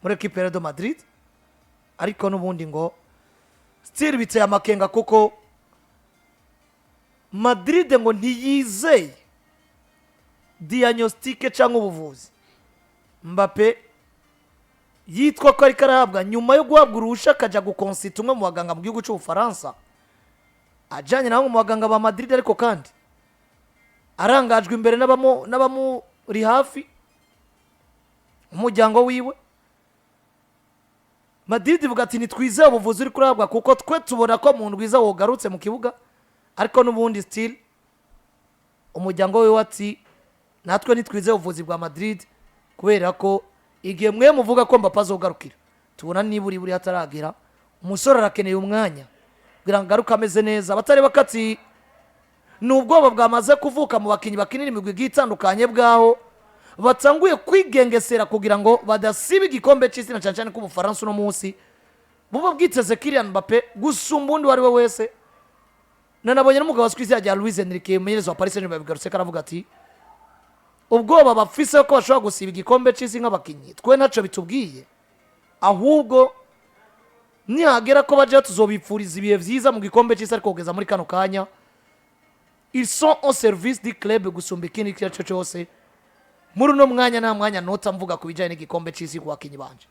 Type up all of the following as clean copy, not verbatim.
muri equipe de Madrid ariko nubundi ngo still biteye amakenga kuko Madrid ngo ntiyizeye diagnostique cyangwa ubuvuzi Mbappe yitwa ko ari karahabwa nyuma yo guhabwa uruhusha akajya gukonsita umwe mu baganga mu gihugu cy'Ubufaransa ajyanye naho mu baganga ba Madrid ariko kandi arangajwe imbere n'abamuri hafi umuryango wiwe. Madrid ivuga ati nitwizeye ubuvuzi uri kurahabwa kuko twe tubona ko mu ndwiza wogarutse mu kibuga ariko nubundi still umuryango wiwe ati natwe nitwizeye ubuvuzi bwa Madrid kubera ko igihe mwe muvuga ko Mbappe azogarukira tubona niburi buri hataragira umusore arakeneye umwanya kugira ngo garuka ameze neza. Abatari bakati nubwoba bwamaze kuvuka mu bakinyi bakinira imigwi gitandukanye bwaho batanguye kwigengesera kugira ngo badasiba igikombe cy'isi na cyane ku Bufaransa no munsi buba bwiteze Kylian Mbappe gusumba undi wari we wese. Nanabonye n'umugabo waswize ya Luis Enrique umenyereza wa Paris Saint-Germain bigarutse karavuga ati ubwoba bafise ko bashobora gusiba igikombe cy'isi nk'abakinyi twe ntaco bitubwiye ahubwo nihagera ko baje tuzobipfuriza ibihe vyiza mu gikombe cy'isi ariko kugeza muri kano kanya ils sont au service du club gusumba ikindi cyaco cyose muri no mwanya nta mwanya nota mvuga ku bijanye n'igikombe cy'isi ku bakinyi banje.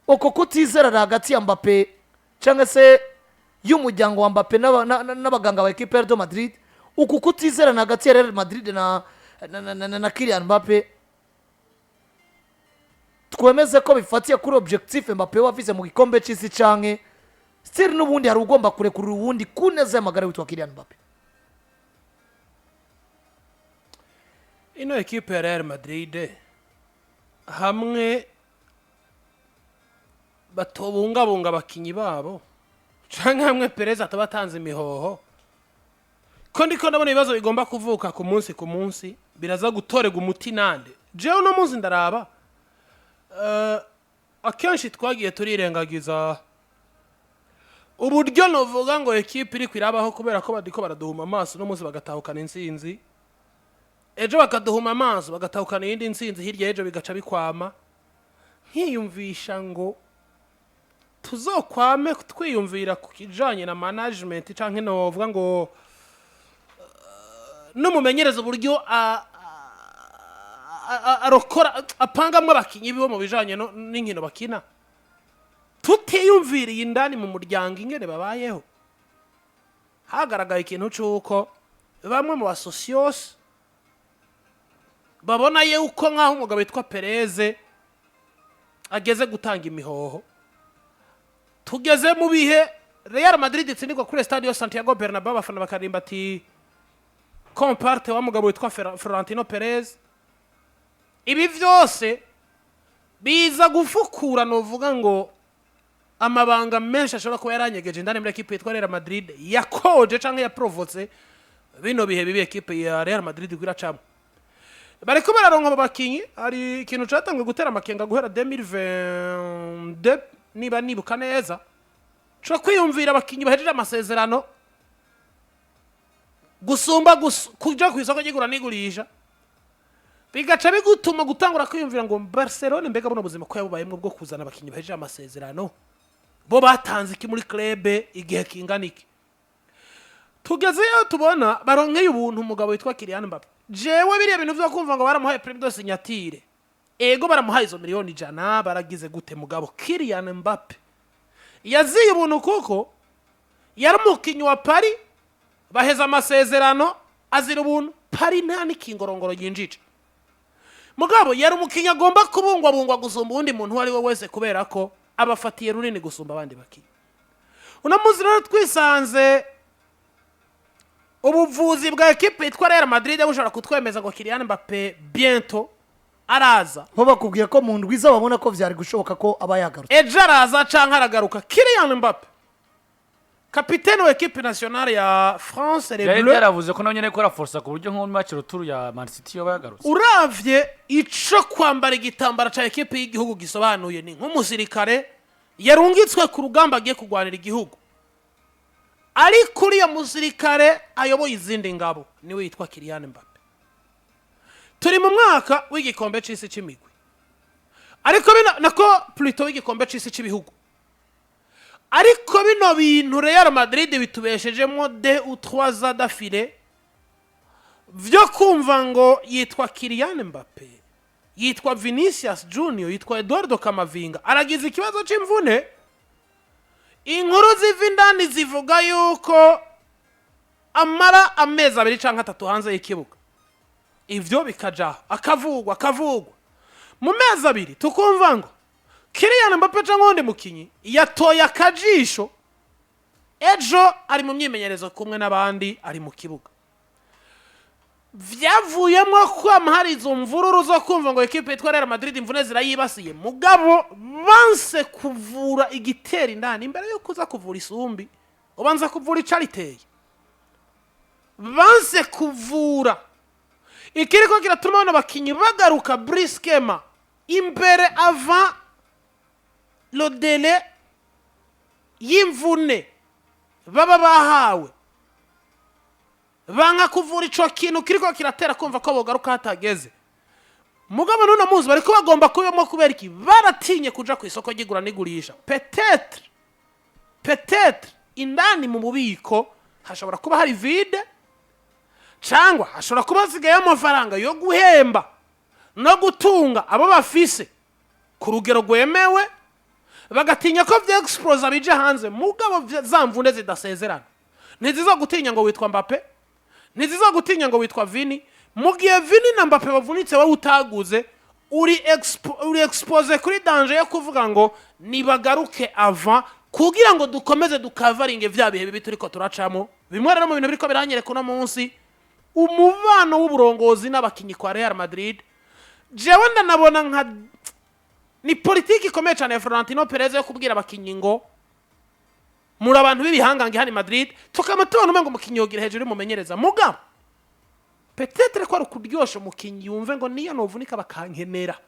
Uko kutizera hagati ya Mbappe cyangwa se y'umuryango wa Mbappe n'abaganga ba equipe de Madrid uku kutizera hagati ya Real Madrid na Kylian Mbappe twemeze ko bifatiye kuri objectif Mbappe wafize mu gikombe cy'isi canke still n'ubundi hari ugomba kurekura ubundi kuneze amagara witwa Kylian Mbappe. Ino equipe ya Real Madrid hamwe batobungabunga abakinyi babo canke hamwe Perez atabatanze imihoho ko ndiko ndabona ibibazo bigomba kuvuka ku munsi biraza gutorega umuti nande jewe no munsi ndaraba akenshi twagiye turirengagiza uburyo novuga ngo equipe iri kwirabaho kubera ko badiko baraduhuma amaso no munsi bagatahukana insinzi ejo bakaduhuma amaso bagatahukana iyindi nsinzi hirya ejo bigaca bikwama nkiyumvisha ngo tuzokwame twiyumvira ku kijanye na management canke novuga ngo numumenyereza uburyo arokora apangamwe abakinyi bibo mu bijanye n'inkino bakina tutiyumviriye indani mu muryango ingene babayeho. Hagaragaye ikintu cyuko bamwe mu basocios babona yuko nkaho umugabo witwa Perez ageze gutanga imihoho. Tugeze mu bihe Real Madrid itsindirwa kuri Stadio Santiago Bernabéu abafana bakarimba ati comparte wa mugabo witwa Florentino Perez. Ibi vyose biza gufukura novuga ngo amabanga menshi ashobora kuba yaranyegeje indani muri equipe yitwa Real Madrid yakoje canke yaprovoce bino bihe bibi equipe ya Real Madrid gwiracamo. Bariko bararonka abakinyi ari ikintu catangwe gutera amakenga guhera 2022 niba nibuka neza cyo kwiyumvira abakinyi bahejeje amasezerano gusumba kuja ku isoko ry'igura n'igurisha bigaca bigutuma gutangura kwiyumvira ngo Barcelona mbega buno buzima ko yabubayemo bwo kuzana abakinyi bahejeje amasezerano bo batanze iki muri club igihe kinganiki. Tugezeyo tubona baronkeye ubuntu umugabo witwa Kylian Mbappe. Jewe biriya bintu byo kumva ngo baramuhaye prime de signature ego baramuhaye izo miliyoni 100 baragize gute mugabo Kylian Mbappe yaziye ubuntu kuko yaramukinyi wa Paris baheza amasezerano azira ubuntu Paris nta nikingorongoro yinjije mugabo yari umukinyi agomba kubungwa gusumba undi muntu wari we wese kubera ko abafatiye runini gusumba abandi bakinyi. Unamuzi rero twisanze ubuvuzi bwa equipe yitwa Real Madrid bushobora kutwemeza ngo Kylian Mbappe bientôt araza. Bo bakubwiye ko mu ndwiza babona ko vyari gushoboka ko abayagarutse. Ejo araza canke aragaruka Kylian Mbappe kapitene wa equipe nationale ya France les Bleus. Yaravuze ko nonyene ko araforsa ku buryo nko mu match retour ya Man City yo bayagarutse. Uravye ico kwambara igitambara ca equipe y'igihugu gisobanuye ni nk'umusirikare yarungitswe ku rugamba agiye kugwanira igihugu. Ari kuri ya musirikare ayoboye izindi ngabo niwe yitwa Kylian Mbappe. Turi mu mwaka w'igikombe cy'isi cy'imigwi ariko bino nako plutôt igikombe c'isi c'ibihugu ariko bino bintu Real Madrid bitubeshejemo 2 ou 3 ans d'affilée vyo kumva ngo yitwa Kylian Mbappe yitwa Vinicius Junior yitwa Eduardo Camavinga aragize ikibazo c'imvune inkuru zivindani zivuga yuko amara amezi 2 canke 3 hanze y'ikibuga ivyo bikaja akavugwa mu mezi 2 tukumva ngo Kylian Mbappe canke undi mukinyi yatoye akajisho ejo ari mu myimenyerezo kumwe n'abandi ari mu kibuga vyavuyemo kwama hari izo mvururu zo kumva ngo equipe yitwa Real Madrid imvune zirayibasiye mugabo banse kuvura igitera indani imbere yo kuza kuvura isumbi ubanza kuvura icariteye banse kuvura ikiriko kiratuma bano bakinyi bagaruka briskema imbere avant le délai y'imvune baba bahawe banga kuvura ico kintu kiriko kiratera kumva ko bogaruka hatageze mugabo none muzi bariko bagomba kubemo kubera iki baratinye kuja ku isoko ry'igura n'igurisha peut-être indani mu bubiko hashobora kuba hari vide cyangwa hashobora kuba hasigaye amafaranga yo guhemba no gutunga abo bafise ku rugero rwemewe bagatinya ko vyexpose abije hanze mugabo zamvune zidasezerana ntizizo gutinya ngo witwa Mbappe ntizizo gutinya ngo witwa Vini mugiye Vini na Mbappe bavunitse wowe utaguze uri expose kuri danger yo kuvuga ngo nibagaruke avant kugira ngo dukomeze dukavaringe vya bihe bibi turiko turacamo bimwe rero mu bintu biriko biranyereka uno munsi umubano w'uburongozi n'abakinyi kwa Real Madrid jewe ndanabona nka ni politiki ikomeye cyane ya Florentino Perez yo kubwira abakinyi ngo muri abantu b'ibihangange hano Madrid tukamatona umengo umukinyi yogira hejuru mumenyereza mugabo peut-être ko ari kuryosha umukinyi yumve ngo niyo novunika bakankenera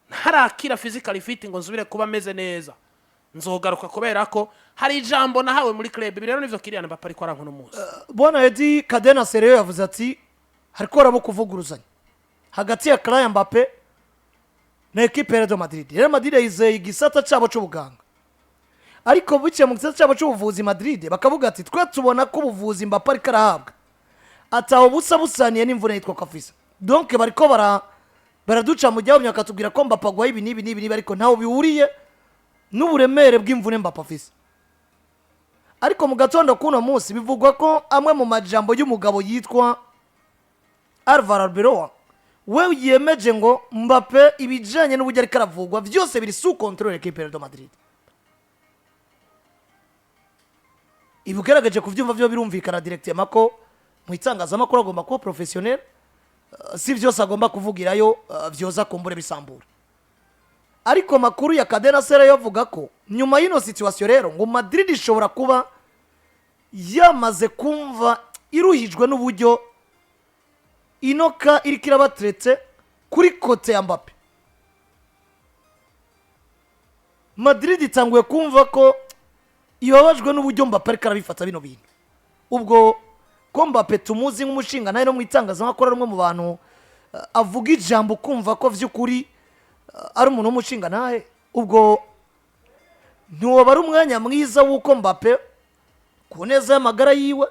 ntarakira physically fit ngo nzubire kuba meze neza nzogaruka kubera ko hari ijambo nahawe muri club birero nivyo Kylian Mbappe ariko arankono munsi bona Edi Cadena Serio yavuze ati hariko rabo kuvuguruzanya hagati ya Kylian Mbappe na equipe ya Real Madrid. Real Madrid yizeye igisata cyabo cy'ubuganga ariko bucye mu gisata cyabo cy'ubuvuzi Madrid bakavuga ati twe tubona ko ubuvuzi Mbappe ariko arahabwa ataho busaniye n'imvune yitwa Kafisa donc bariko baraduca mu jyawo myakatubwira ko Mbappe agwaye ibi nibi ariko ntaho bihuriye n'uburemere bw'imvune Mbappe afise ariko mu gatondo kuno munsi bivugwa ko amwe mu majambo y'umugabo yitwa Alvaro Arbeloa we yemeje ngo Mbappe ibijanye n'uburyo ariko aravugwa byose biri sous contrôle l'équipe de Madrid ibugerageje kuvyumva byo birumvikana directement ko mu itangazamakuru agomba kuba professionnel si byose agomba kuvugirayo vyoza kumbure bisambura ariko makuru ya Cadena Serio yavuga ko nyuma y'ino situation rero ngo Madrid ishobora kuba yamaze kumva iruhijwe n'uburyo inoka iri kirabatretse kuri kote ya Mbappe. Madrid itanguye kumva ko ibabajwe n'uburyo Mbappe ariko arabifata bino bintu ubwo ko Mbappe tumuzi nk'umushinga nayo no mu itangazamakuru rumwe mu bantu avuga ijambo kumva ko vy'ukuri ari umuntu w'umushinga nahe ubwo ntiwabara umwanya mwiza w'uko Mbappe ku neza y'amagara yiwe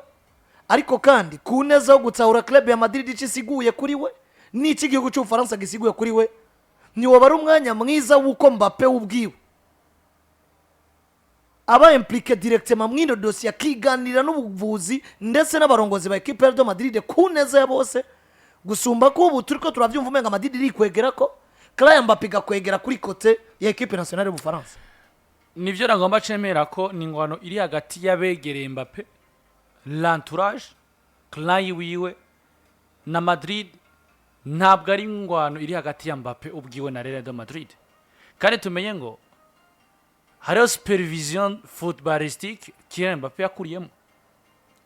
ariko kandi ku neza yo gutahura club ya Madrid icisiguye kuri we n'iki gihugu cy'Ufaransa gisiguye kuri we ntiwabara umwanya mwiza w'uko Mbappe ubwiwe aba impliqué directement mwino dossier akiganira n'ubuvuzi ndetse n'abarongozi ba equipe ya Real Madrid ku neza ya bose gusumba ko ubu turiko turavyumva umenga Madrid iri kwegera ko Kylian Mbappe gakwegera kuri kote ya equipe nationale y'Ubufaransa nivyo ragomba cemera ko ni ngwano iri hagati y'abegereye Mbappe l'entourage Kylian wiwe na Madrid ntabwo ari ngwano iri hagati ya Mbappe ubwiwe na Real Madrid kandi tumenye ngo hariho supervision footballistique Kylian Mbappe yakuriyemo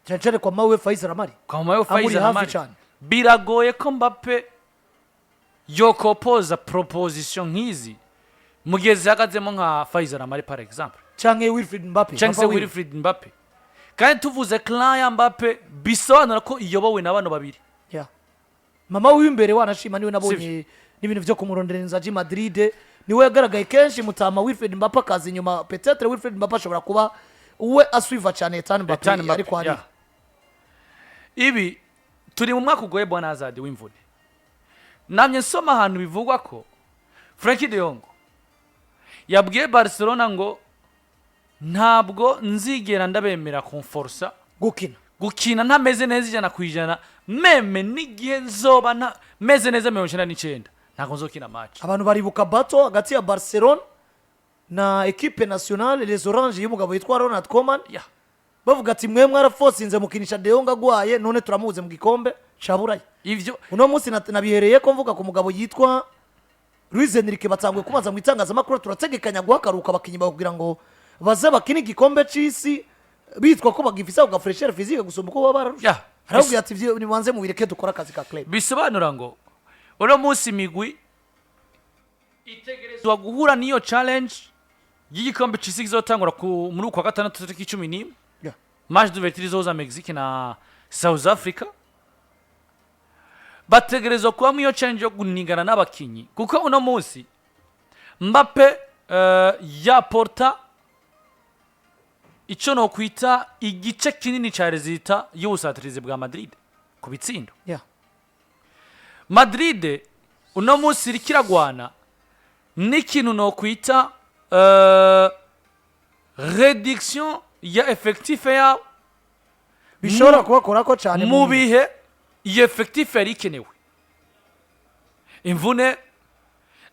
cyane kwa Mawe Faisal Amari kwa Mawe Faisal Amari biragoye ko Mbappe yokopoza proposition nk'izi mugeze hagazemo nka Faisal Amari par exemple canke Wilfried Mbappe kandi tuvuze Kylian Mbappe bisobanura ko iyobowe n'abantu babiri mama w'imbere wanashima niwe nabonye n'ibintu byo kumurondereza G Madrid niwe yagaragaye kenshi mutama Wilfred Mbappe akaza inyuma peut-être Wilfred Mbappe ashobora kuba uwe aswiva cyane Ethan Mbappe ariko hari ibi turi mu mwaka ugoye bwana Azadi w'imvune namye nsoma ahantu bivugwa ko Frankie de Jong yabwiye Barcelona ngo ntabwo nzigera ndabemera konforsa gukina ntameze neza ijana ku ijana meme n'igihe nzoba meze neza 99 ntabwo nzokina match. Abantu baribuka bato hagati ya Barcelona na equipe nationale les Orange y'umugabo yitwa Ronald Koeman bavuga ati mwe mwarafosinze mukinisha De Jong agwaye none turamuze mu gikombe caburaye. Ivyo uno munsi nabihereye ko mvuga ku mugabo yitwa Luis Enrique batangwe kumaza mu itangazamakuru turategekanya guhakaruka bakinyi bakubwira ngo baze bakina igikombe c'isi bitwa ko bagifisa uga fresher physique gusumba ko baba bararusha. Harabwiye ati ivyo nibanze mu bireke dukora akazi ka club. Bisobanura ngo uno munsi migwi itegerezwa guhura niyo challenge y'igikombe c'isi kizotangura muri uko gatandatu tariki 11 match d'ouverture zoza Mexique na South Africa bategerezwa kuba mu challenge yo guningana n'abakinyi kuko uno munsi Mbappe yaporta ico no kwita igice kinini ca resultat y'ubusatirizi bwa Madrid ku bitsindo. Madrid uno munsi irikiragwana n'ikintu no kwita réduction ya effectif ya bishobora kubakora ko cyane mu bihe iyo effectif yari ikenewe imvune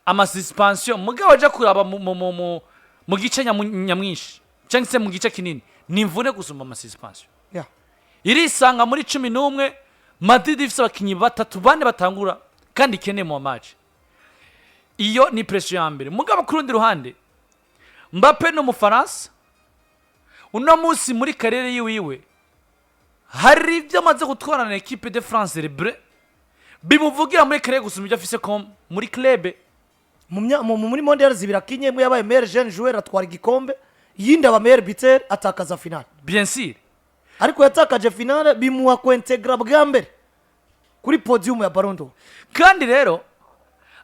ama suspension mugabo aje kuraba mu gice nyamwinshi cyangwa se mu gice kinini ni imvune gusumba ama suspension irisanga muri 11 Madrid ifise abakinyi batatu bane batangura kandi keneye mu match iyo ni pressure ya mbere mugabo ku rundi ruhande Mbappe no mu France uno munsi muri karere yiwe hari ibyo amaze gutwarana na equipe de France Libre bimuvugira muri karere gusumba ibyo afise ko muri club muri mondial zibirakinye imwe yabaye meilleur jeune joueur atwara igikombe yindi aba meilleur buteur atakaza final bien sûr ariko yatakaje finale bimuha ko integra bwa mbere kuri podium ya Ballon d'Or kandi rero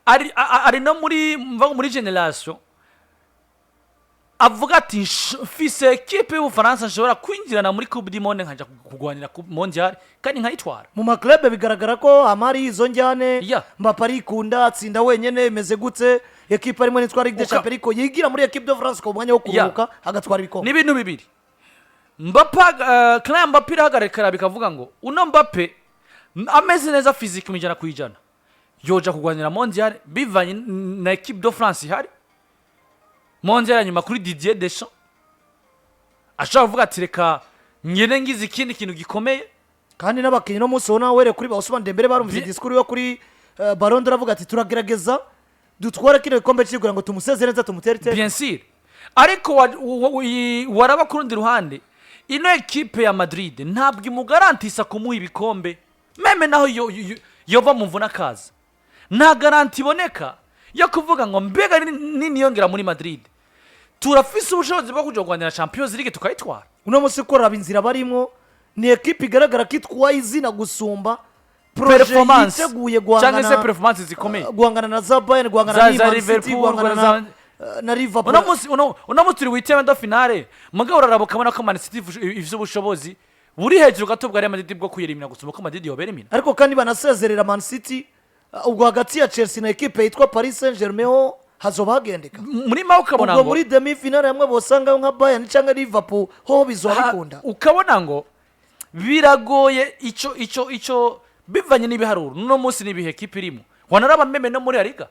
ari no muri generation avuga ati fise equipe y'Ubufaransa nshobora kwinjirana muri Coupe du Monde nkaja kugwanira ku mondial kandi nkayitwara mu ma club bigaragara ko amari izo njyane Mbappe arikunda atsinda wenyene imeze gutse equipe arimo nitwara Ligue des Champions ko yigira muri equipe de France ko mwanya wo kuruhuka agatwara ibikombe ni bintu bibiri Mbappe Kylian Mbappe irahagarikara bikavuga ngo uno Mbappe ameze neza physique mu ijana ku ijana yoja kugwanira mondial bivanye na equipe de France ihari mondial nyuma kuri Didier Deschamps ashaka kuvuga ati reka nyene ngize ikindi kintu gikomeye kandi n'abakinyi no munsi wona were kuri ba Ousmane Dembele barumvise discours yo kuri Ballon d'Or avuga ati turagerageza dutwara kino gikombe cy'igura ngo tumusezere neza tumutere bien sûr ariko waraba ku rundi ruhande ino equipe ya Madrid ntabwo imugarantisa kumuha ibikombe meme naho yova mu mvuna kaza nta garanti iboneka yo kuvuga ngo mbega nini yongera muri Madrid turafise ubushobozi bwo kujogwanira Champions League tukayitwara uno munsi korora inzira barimo ni equipe igaragara ko itwaye izina gusumba performance yiteguye guhangana cyangwa se performance zikomeye guhangana na za Bayern guhangana na Liverpool guhangana na Liverpool uno munsi turi witeme ndo finale mugabo urarabo kabona ko Man City ifise ubushobozi buri hejuru gato bwa Real Madrid bwo kuyirimina gusumba ko Madrid yobera imina ariko kandi banasezerera Man City ubwo hagati ya Chelsea na equipe yitwa Paris Saint-Germain hazobagendeka muri ma ukabona ngo muri demi finale hamwe bosanga nka Bayern cyangwa Liverpool ho bizobikunda ukabona ngo biragoye ico bivanye n'ibiharuro no munsi nibihe equipe irimo wanaraba meme no muri Liga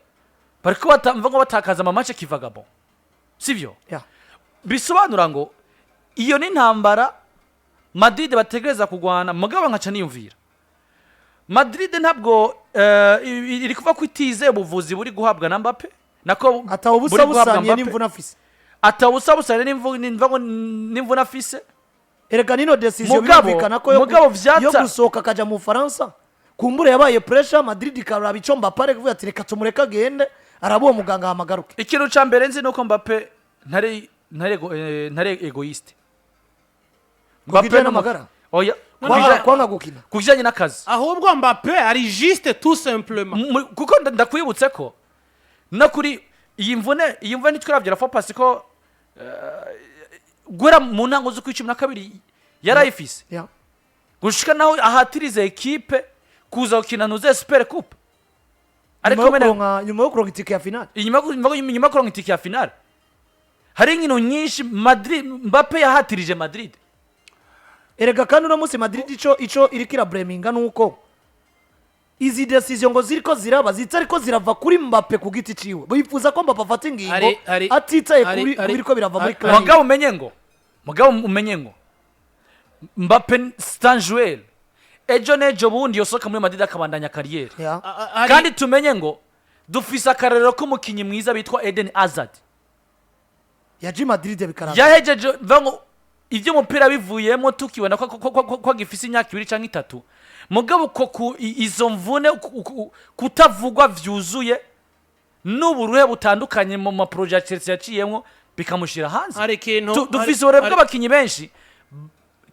bariko batamva ngo batakaza amamatch kivagabo sivyo bisobanura ngo iyo ni ntambara Madrid bategereza kugwana mugabo nkaca niyumvira Madrid ntabwo iri kuva kwitize ubuvuzi buri guhabwa na Mbappe nako atawubusabusanye n'imvuna afise atawusabusanye n'imvuna afise erega nino decision birumvikana ko yo gusoka kaja mu Faransa kumbure yabaye pressure Madrid ikaraba ico Mbappe kuvuga ati reka tumureka agende arabo muganga hamagaruke ikintu ca mbere nzi nuko Mbappe ntare egoiste Mbappe no magara oya kwanga gukina kujanye n'akazi ahubwo Mbappe ari juste tout simplement kuko ndakwibutse ko no kuri iyi mvune ntitwarabyara fo pasi ko gwera mu ntango zo kwicumi na kabiri yarayifise gushika naho ahatiriza ekipe kuza gukina nuze Super Coupe ariko nyuma yo kuronka itike ya finale nyuma yo kuronka itike ya finale hari inkino nyinshi Madrid Mbappe yahatirije Madrid erega kandi uno munsi Madrid ico irikira Breminga nuko izi decision ngo ziriko ziraba zitariko zirava kuri Mbappe ku giti ciwe bifuza ko Mbappe afata ingingo atitaye kuri ko birava muri club mugabo umenye ngo Mbappe Stanjuel ejo nejo bundi yosoka muri Madrid akabandanya kariyeri kandi tumenye ngo dufise akarero k'umukinyi mwiza bitwa Eden Hazard yaje Madrid bikaraba yahejeje vango ivyo mupira bivuyemo tukibona ko gifise imyaka 2 canke 3 mugabo ko izo mvune kutavugwa vyuzuye n'uburuhe butandukanye mu ma project Chelsea yaciyemo bikamushira hanze dufise uburebwe abakinyi benshi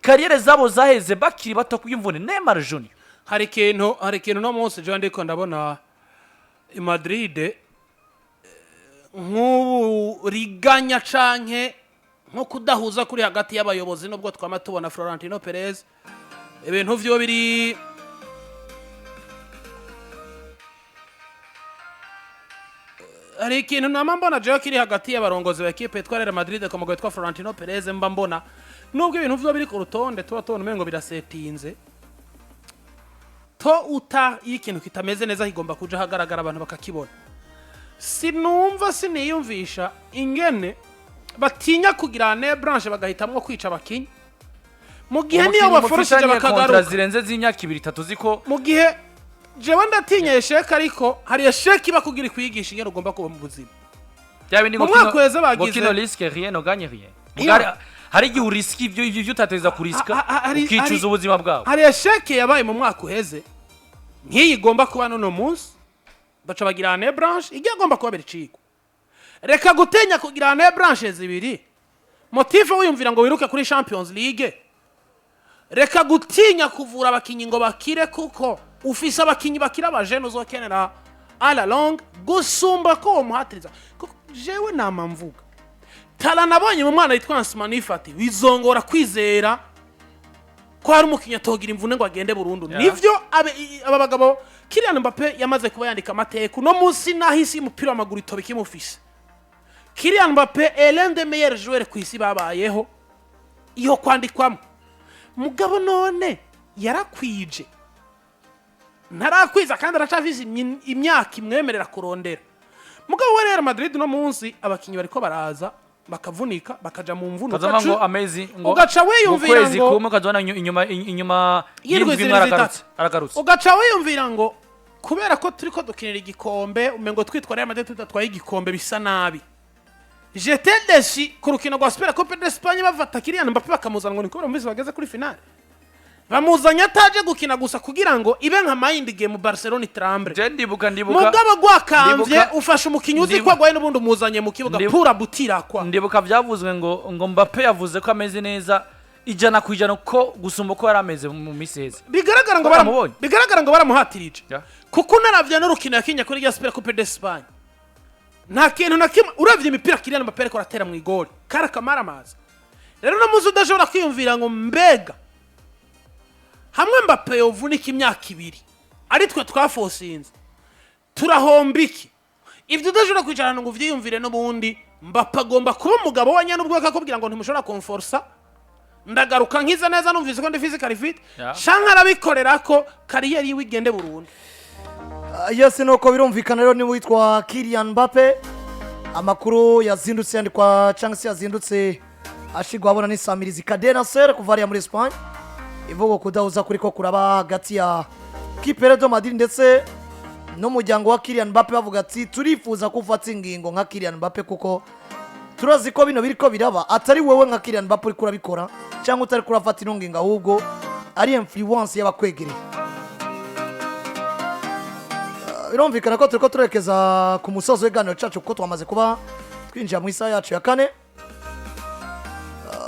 kariyere zabo zaheze bakiri bato kw'imvune Neymar Junior hari ikintu no munsi je ndiko ndabona i Madrid nk'ubu riganya canke nko kudahuza kuri hagati y'abayobozi nubwo twama tubona Florentino Perez ibintu vyo biri hari ikintu nama mbona je kiri hagati y'abarongozi ba equipe twa Real Madrid ko mugwe twa Florentino Perez mba mbona nubwo ibintu vyo biri ku rutonde tuba tubona umengo birasetinze to uta ikintu kitameze neza higomba kuja hagaragara abantu bakakibona siniyumvisha ingene batinya kugira ne branche bagahitamwo kwica abakinyi mu gihe niyo baforishije bakagaruka zirenze z'imyaka 2-3 ziko mu gihe jewe ndatinya esheka ariko hari esheka iba kugira kwigisha ingene ugomba kuba mu buzima byabindi ngo kino risque rien no gagne rien hari igihe uriski ivyo utateza kuriska ukicuza ubuzima bwawe hari esheke yabaye mu mwaka uheze nkiyi igomba kuba none munsi baca bagira ne branche igiye agomba kuba bericiko reka gutenya kugira ne branches zibiri motive wiyumvira ngo wiruke kuri Champions League reka gutinya kuvura abakinyi ngo bakire kuko ufise abakinyi bakira abajene uzokenera ala long gusumba ko umuhatiriza kuko jewe nama mvuga tala nabonye mu mwana yitwa Manifati bizongora kwizera ko hari umukinyi atogira imvune ngo agende burundu nivyo aba bagabo Kylian Mbappe yamaze kuba yandika amateka no munsi nahisi umupira w'amaguru itobike mufise Kylian Mbappe est l'un des meilleurs joueurs kw'isi babayeho iyo kwandikwamo mugabo none yarakwije ntarakwiza kandi aracavize imyaka imwemerera kurondera mugabo wa Real Madrid no munsi abakinyi bariko baraza bakavunika bakaja mu mvuno ngo amazing ngo ugaca wiyumvira ngo kumwe kazona inyuma y'indwi aragarutse ugaca wiyumvira ngo kubera ko turiko dukinira igikombe umengo twitwa Real Madrid tudatwaye igikombe bisa nabi j'étais déçu ku rukino rwa Super Coupe d'Espagne bavata Kylian Mbappe bakamuzana ngo nikubera umvise bageze kuri finale bamuzanya ataje gukina gusa kugira ngo ibe nka mind game Barcelona Trambre je ndibuka mugabo gwakamvye ufasha umukinyi uzi ko agwaye n'ubundi umuzanye mu kibuga pura butira kwa ndibuka byavuzwe ngo Mbappe yavuze ko ameze neza ijana kwijana ko gusumba ko yarameze mu miseze bigaragara ngo baramuhatirije kuko naravye n'urukino yakinye kuri ya Super Coupe d'Espagne nta kintu na kimwe uravye imipira Kylian Mbappe ariko aratera mu igoli karakamara amazi rero no muzi udashobora kwiyumvira ngo mbega hamwe Mbappe yovunika imyaka 2 ari twe twafosinze turahombiki ivyo udashobora kwicarana ngo uvyiyumvire n'ubundi Mbappe agomba kuba umugabo wanya n'ubwo akakubwira ngo ntimushobora konforsa ndagaruka nkiza neza numvise ko ndi physically fit shanka arabikorera ko kariyeri yiwe igende burundu yose nuko birumvikana rero ni witwa Kylian Mbappe amakuru yazindutse yandikwa cyangwa se yazindutse ashigwa abona ni Samirizi Cadena Ser kuva ari muri Espagne ivuga kudahuza kuri ko kuraba hagati ya Kipe de Madrid ndetse n'umuryango wa Kylian Mbappe bavuga ati turifuza kufata ingingo nka Kylian Mbappe kuko turazi ko bino biriko biraba atari wewe nka Kylian Mbappe uri kurabikora cyangwa utari kurafata inonginga ahubwo ari influence y'abakwegereye birumvikana ko turiko turekeza ku musozo w'iganiro cyacu kuko twamaze kuba twinjira mu isaha yacu ya 4